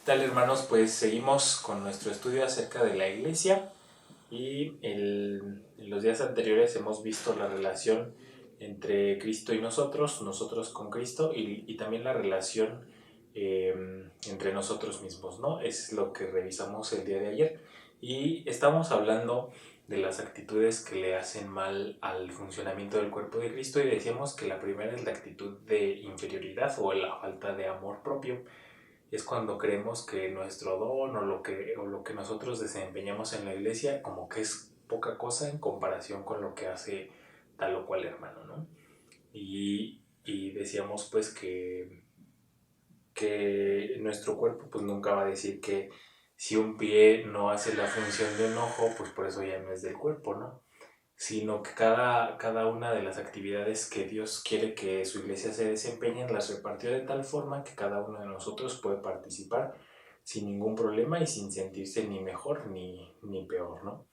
Tal, hermanos? Pues seguimos con nuestro estudio acerca de la iglesia y en los días anteriores hemos visto la relación entre Cristo y nosotros con Cristo y también la relación entre nosotros mismos, ¿no? Es lo que revisamos el día de ayer y estamos hablando de las actitudes que le hacen mal al funcionamiento del cuerpo de Cristo y decíamos que la primera es la actitud de inferioridad o la falta de amor propio. Es cuando creemos que nuestro don o lo que nosotros desempeñamos en la iglesia como que es poca cosa en comparación con lo que hace tal o cual hermano, ¿no? Y decíamos pues que nuestro cuerpo pues nunca va a decir que si un pie no hace la función de un ojo, pues por eso ya no es del cuerpo, ¿no? Sino que cada una de las actividades que Dios quiere que su iglesia se desempeñen las repartió de tal forma que cada uno de nosotros puede participar sin ningún problema y sin sentirse ni mejor ni peor, ¿no?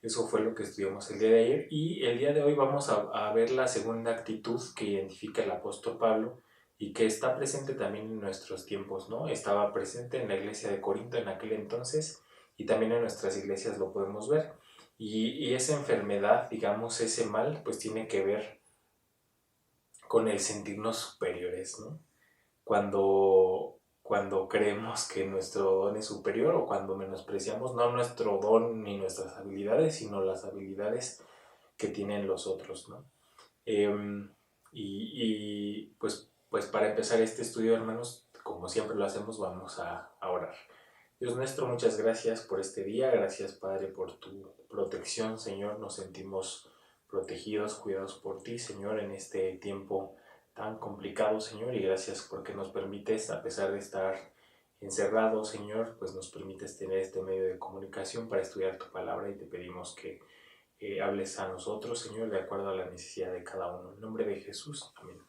Eso fue lo que estudiamos el día de ayer y el día de hoy vamos a ver la segunda actitud que identifica el apóstol Pablo y que está presente también en nuestros tiempos, ¿no? Estaba presente en la iglesia de Corinto en aquel entonces y también en nuestras iglesias lo podemos ver. Y esa enfermedad, digamos, ese mal, pues tiene que ver con el sentirnos superiores, ¿no? Cuando creemos que nuestro don es superior o cuando menospreciamos no nuestro don ni nuestras habilidades, sino las habilidades que tienen los otros, ¿no? Pues para empezar este estudio, hermanos, como siempre lo hacemos, vamos a orar. Dios nuestro, muchas gracias por este día, gracias Padre por tu protección, Señor, nos sentimos protegidos, cuidados por ti, Señor, en este tiempo tan complicado, Señor, y gracias porque nos permites, a pesar de estar encerrados, Señor, pues nos permites tener este medio de comunicación para estudiar tu palabra y te pedimos que hables a nosotros, Señor, de acuerdo a la necesidad de cada uno. En nombre de Jesús, amén.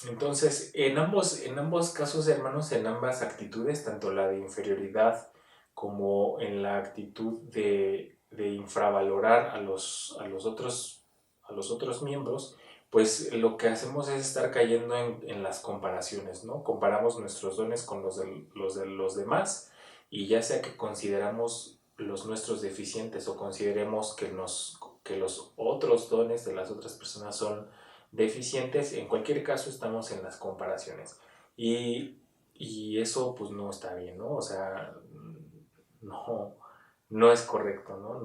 Entonces, en ambos casos, hermanos, en ambas actitudes, tanto la de inferioridad como en la actitud de infravalorar a los otros miembros, pues lo que hacemos es estar cayendo en las comparaciones, ¿no? Comparamos nuestros dones con los de los demás y ya sea que consideramos los nuestros deficientes o consideremos que los otros dones de las otras personas son deficientes, en cualquier caso estamos en las comparaciones y eso pues no está bien, ¿no? O sea, no es correcto, ¿no?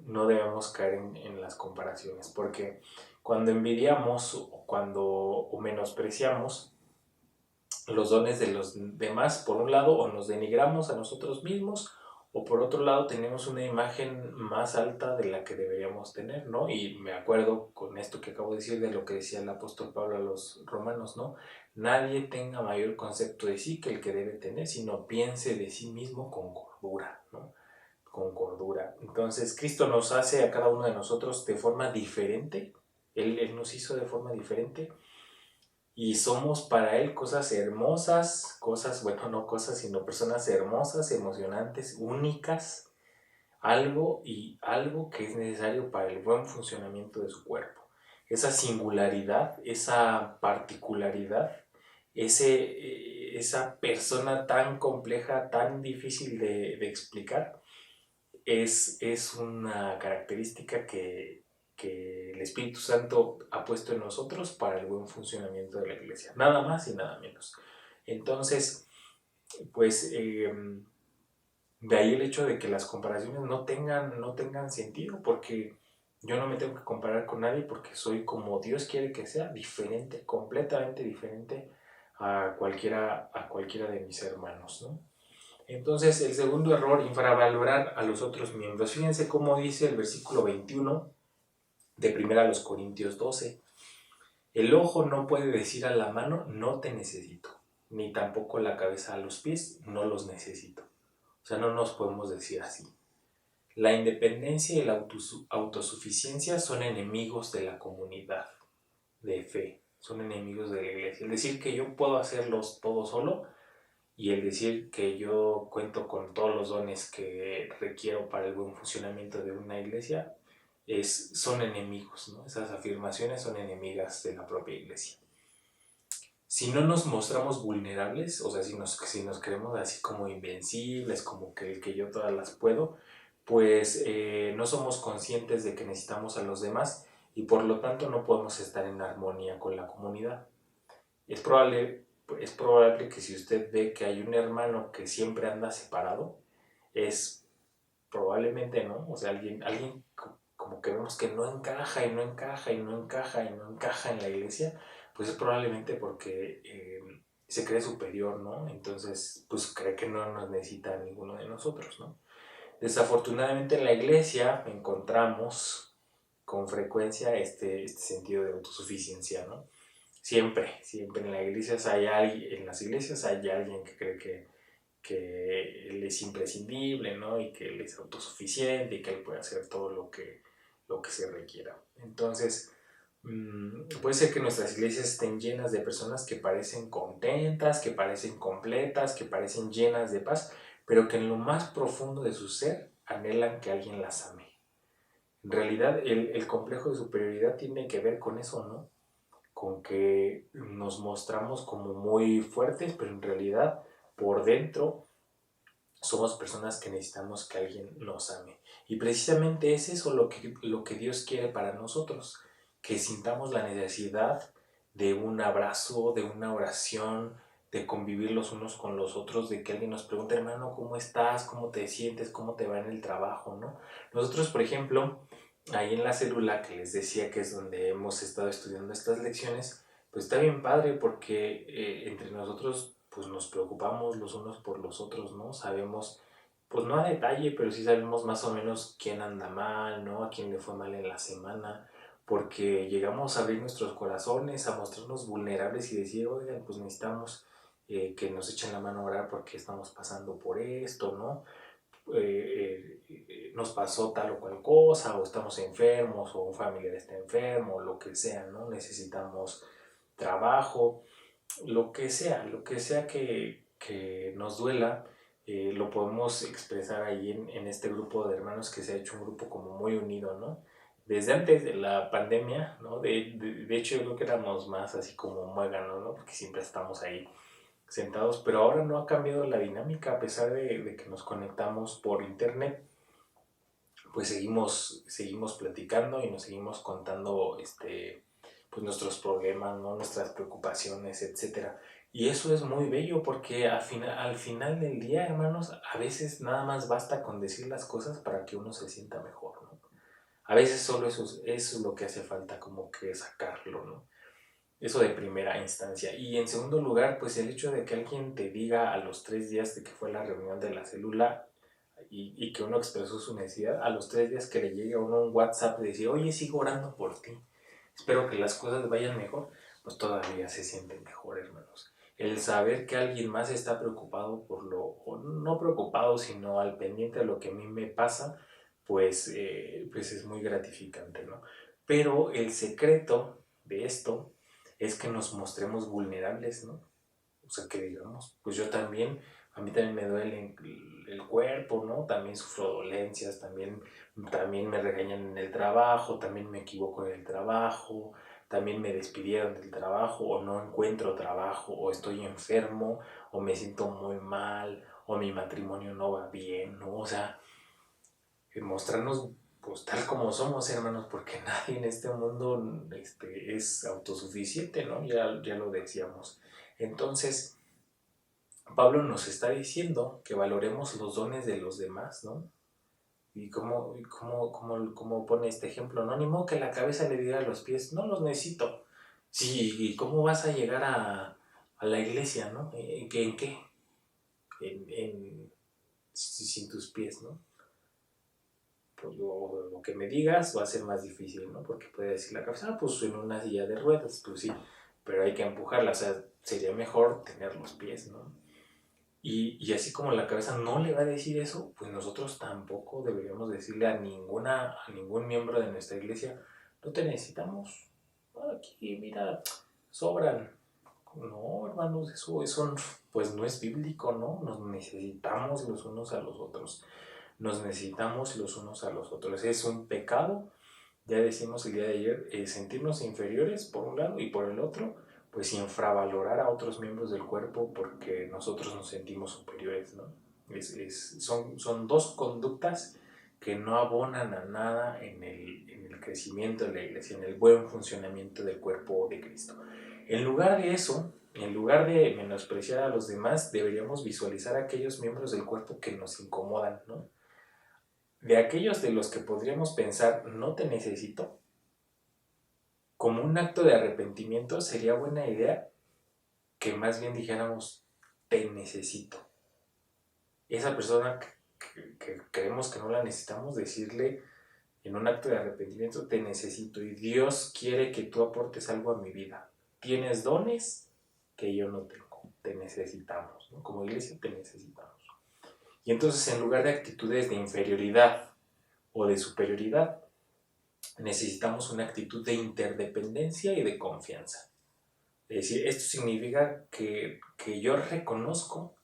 No debemos caer en las comparaciones porque cuando envidiamos o menospreciamos los dones de los demás, por un lado, o nos denigramos a nosotros mismos, o por otro lado tenemos una imagen más alta de la que deberíamos tener, ¿no? Y me acuerdo con esto que acabo de decir de lo que decía el apóstol Pablo a los romanos, ¿no? Nadie tenga mayor concepto de sí que el que debe tener, sino piense de sí mismo con cordura, ¿no? Con cordura. Entonces, Cristo nos hace a cada uno de nosotros de forma diferente. Él nos hizo de forma diferente y somos para Él cosas hermosas, bueno, no cosas, sino personas hermosas, emocionantes, únicas, algo que es necesario para el buen funcionamiento de su cuerpo. Esa singularidad, esa particularidad, esa persona tan compleja, tan difícil de explicar, es una característica que el Espíritu Santo ha puesto en nosotros para el buen funcionamiento de la iglesia. Nada más y nada menos. Entonces, pues de ahí el hecho de que las comparaciones no tengan sentido, porque yo no me tengo que comparar con nadie porque soy como Dios quiere que sea, diferente, completamente diferente a cualquiera de mis hermanos, ¿no? Entonces, el segundo error, infravalorar a los otros miembros. Fíjense cómo dice el versículo 21 de 1 Corintios 12. El ojo no puede decir a la mano, no te necesito, ni tampoco la cabeza a los pies, no los necesito. O sea, no nos podemos decir así. La independencia y la autosuficiencia son enemigos de la comunidad de fe, son enemigos de la iglesia. El decir que yo puedo hacerlos todo solo y el decir que yo cuento con todos los dones que requiero para el buen funcionamiento de una iglesia son enemigos, ¿no? Esas afirmaciones son enemigas de la propia iglesia. si no nos mostramos vulnerables, o sea, si nos creemos así como invencibles, como que yo todas las puedo, pues no somos conscientes de que necesitamos a los demás y por lo tanto no podemos estar en armonía con la comunidad. Es probable, es probable que si usted ve que hay un hermano que siempre anda separado, es probablemente, ¿no? O sea, alguien como que vemos que no encaja y no encaja y no encaja y no encaja en la iglesia, pues es probablemente porque se cree superior, ¿no? Entonces, pues cree que no nos necesita a ninguno de nosotros, ¿no? Desafortunadamente en la iglesia encontramos con frecuencia este sentido de autosuficiencia, ¿no? Siempre en las iglesias hay alguien que cree que él es imprescindible, ¿no? Y que él es autosuficiente y que él puede hacer todo lo que se requiera. Entonces, puede ser que nuestras iglesias estén llenas de personas que parecen contentas, que parecen completas, que parecen llenas de paz, pero que en lo más profundo de su ser anhelan que alguien las ame. En realidad, el complejo de superioridad tiene que ver con eso, ¿no? Con que nos mostramos como muy fuertes, pero en realidad por dentro somos personas que necesitamos que alguien nos ame. Y precisamente es eso lo que Dios quiere para nosotros, que sintamos la necesidad de un abrazo, de una oración, de convivir los unos con los otros, de que alguien nos pregunte, hermano, ¿cómo estás? ¿Cómo te sientes? ¿Cómo te va en el trabajo? ¿No? Nosotros, por ejemplo, ahí en la célula que les decía que es donde hemos estado estudiando estas lecciones, pues está bien padre porque entre nosotros pues nos preocupamos los unos por los otros, ¿no? Sabemos, pues no a detalle, pero sí sabemos más o menos quién anda mal, ¿no? A quién le fue mal en la semana, porque llegamos a abrir nuestros corazones, a mostrarnos vulnerables y decir, oigan, pues necesitamos que nos echen la mano a orar porque estamos pasando por esto, ¿no? Nos pasó tal o cual cosa, o estamos enfermos, o un familiar está enfermo, lo que sea, ¿no? Necesitamos trabajo, lo que sea que nos duela, lo podemos expresar ahí en este grupo de hermanos que se ha hecho un grupo como muy unido, ¿no? Desde antes de la pandemia, ¿no? De hecho, yo creo que éramos más así como muéganos, ¿no? Porque siempre estamos ahí sentados, pero ahora no ha cambiado la dinámica, a pesar de que nos conectamos por internet, pues seguimos platicando y nos seguimos contando pues nuestros problemas, ¿no? Nuestras preocupaciones, etcétera. Y eso es muy bello porque al final del día, hermanos, a veces nada más basta con decir las cosas para que uno se sienta mejor, ¿no? A veces solo eso es lo que hace falta, como que sacarlo, ¿no? Eso de primera instancia. Y en segundo lugar, pues el hecho de que alguien te diga a los 3 días de que fue la reunión de la célula y que uno expresó su necesidad, a los 3 días que le llegue a uno un WhatsApp y decir, oye, sigo orando por ti, espero que las cosas vayan mejor, pues todavía se siente mejor, hermanos. El saber que alguien más está preocupado o no preocupado, sino al pendiente de lo que a mí me pasa, pues es muy gratificante, ¿no? Pero el secreto de esto es que nos mostremos vulnerables, ¿no? O sea, que digamos, pues yo también, a mí también me duele el cuerpo, ¿no? También sufro dolencias, también me regañan en el trabajo, también me equivoco en el trabajo, también me despidieron del trabajo, o no encuentro trabajo, o estoy enfermo, o me siento muy mal, o mi matrimonio no va bien, ¿no? O sea, mostrarnos pues tal como somos, hermanos, porque nadie en este mundo es autosuficiente, ¿no? Ya lo decíamos. Entonces, Pablo nos está diciendo que valoremos los dones de los demás, ¿no? Y cómo pone este ejemplo, ¿no? Ni modo que la cabeza le diga a los pies, no los necesito. Sí, ¿y cómo vas a llegar a la iglesia, ¿no? ¿En qué? Sin tus pies, ¿no? Pues lo que me digas va a ser más difícil, ¿no? Porque puede decir la cabeza, pues en una silla de ruedas, pues sí, pero hay que empujarla, o sea, sería mejor tener los pies, ¿no? Y así como la cabeza no le va a decir eso, pues nosotros tampoco deberíamos decirle a ningún miembro de nuestra iglesia, no te necesitamos, aquí, mira, sobran. No, hermanos, eso pues no es bíblico, ¿no? Nos necesitamos los unos a los otros. Nos necesitamos los unos a los otros. Es un pecado, ya decimos el día de ayer, sentirnos inferiores por un lado y por el otro, pues infravalorar a otros miembros del cuerpo porque nosotros nos sentimos superiores, ¿no? Son dos conductas que no abonan a nada en el crecimiento de la iglesia, en el buen funcionamiento del cuerpo de Cristo. En lugar de eso, en lugar de menospreciar a los demás, deberíamos visualizar a aquellos miembros del cuerpo que nos incomodan, ¿no? De aquellos de los que podríamos pensar, no te necesito, como un acto de arrepentimiento sería buena idea que más bien dijéramos, te necesito. Esa persona que creemos que no la necesitamos, decirle en un acto de arrepentimiento, te necesito y Dios quiere que tú aportes algo a mi vida. Tienes dones que yo no tengo, te necesitamos, ¿no? Como iglesia te necesitamos. Y entonces en lugar de actitudes de inferioridad o de superioridad, necesitamos una actitud de interdependencia y de confianza. Es decir, esto significa que yo reconozco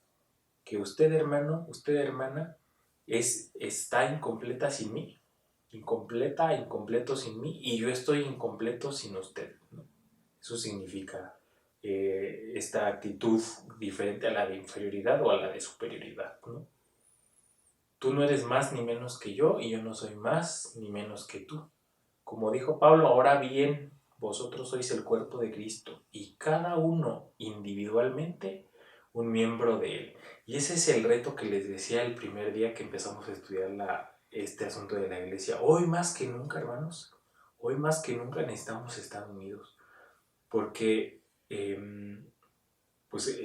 que usted, hermano, usted, hermana, está incompleta sin mí, incompleta, incompleto sin mí, y yo estoy incompleto sin usted, ¿no? Eso significa esta actitud diferente a la de inferioridad o a la de superioridad, ¿no? Tú no eres más ni menos que yo, y yo no soy más ni menos que tú. Como dijo Pablo, ahora bien, vosotros sois el cuerpo de Cristo y cada uno individualmente un miembro de él. Y ese es el reto que les decía el primer día que empezamos a estudiar este asunto de la iglesia. Hoy más que nunca, hermanos, hoy más que nunca necesitamos estar unidos, porque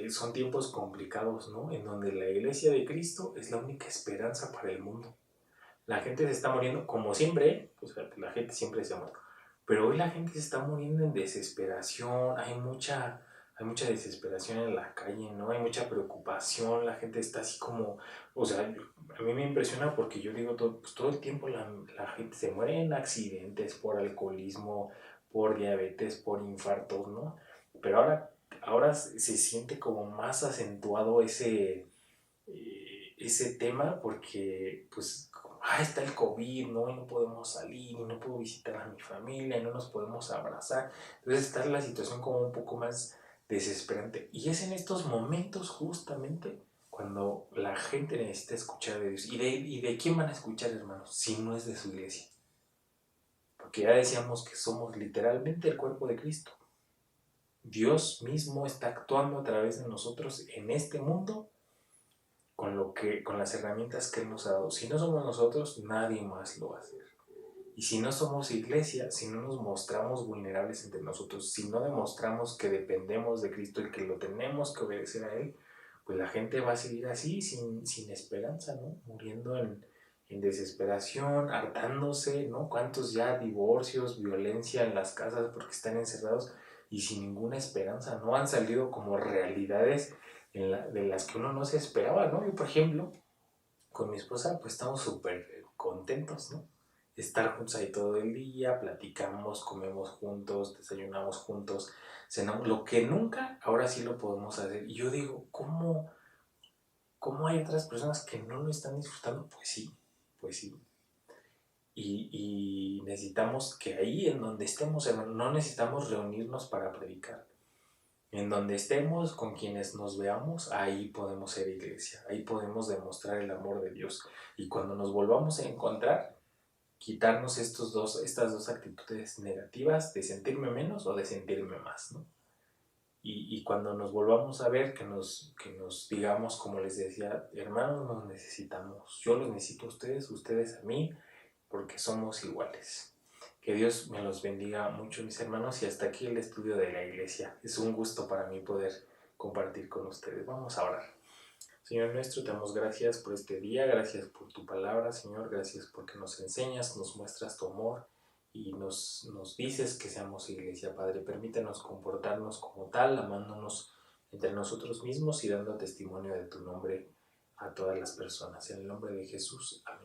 son tiempos complicados, ¿no? En donde la iglesia de Cristo es la única esperanza para el mundo. La gente se está muriendo, como siempre, pues la gente siempre se muere. Pero hoy la gente se está muriendo en desesperación, hay mucha desesperación en la calle, ¿no? Hay mucha preocupación, la gente está así como, o sea, a mí me impresiona porque yo digo, todo el tiempo la gente se muere en accidentes por alcoholismo, por diabetes, por infartos, ¿no? Pero ahora se siente como más acentuado ese tema porque pues está el COVID, ¿no? Y no podemos salir, y no puedo visitar a mi familia, y no nos podemos abrazar. Entonces está la situación como un poco más desesperante. Y es en estos momentos justamente cuando la gente necesita escuchar de Dios. ¿Y de quién van a escuchar, hermanos? Si no es de su iglesia. Porque ya decíamos que somos literalmente el cuerpo de Cristo. Dios mismo está actuando a través de nosotros en este mundo con las herramientas que Él nos ha dado. Si no somos nosotros, nadie más lo va a hacer. Y si no somos iglesia, si no nos mostramos vulnerables entre nosotros, si no demostramos que dependemos de Cristo y que lo tenemos que obedecer a Él, pues la gente va a seguir así, sin esperanza, ¿no? Muriendo en desesperación, hartándose, ¿no? ¿Cuántos ya divorcios, violencia en las casas porque están encerrados y sin ninguna esperanza, ¿no? Han salido como realidades de las que uno no se esperaba, ¿no? Yo, por ejemplo, con mi esposa, pues estamos súper contentos, ¿no? Estar juntos ahí todo el día, platicamos, comemos juntos, desayunamos juntos, cenamos, lo que nunca, ahora sí lo podemos hacer. Y yo digo, ¿cómo hay otras personas que no lo están disfrutando? Pues sí. Y necesitamos que ahí en donde estemos, hermano, no necesitamos reunirnos para predicar. En donde estemos, con quienes nos veamos, ahí podemos ser iglesia, ahí podemos demostrar el amor de Dios. Y cuando nos volvamos a encontrar, quitarnos estas dos actitudes negativas de sentirme menos o de sentirme más, ¿no? Y cuando nos volvamos a ver, que nos digamos, como les decía, hermanos, nos necesitamos. Yo los necesito a ustedes, ustedes a mí, porque somos iguales. Que Dios me los bendiga mucho, mis hermanos, y hasta aquí el estudio de la iglesia. Es un gusto para mí poder compartir con ustedes. Vamos a orar. Señor nuestro, te damos gracias por este día, gracias por tu palabra, Señor, gracias porque nos enseñas, nos muestras tu amor y nos dices que seamos iglesia, Padre. Permítenos comportarnos como tal, amándonos entre nosotros mismos y dando testimonio de tu nombre a todas las personas. En el nombre de Jesús, amén.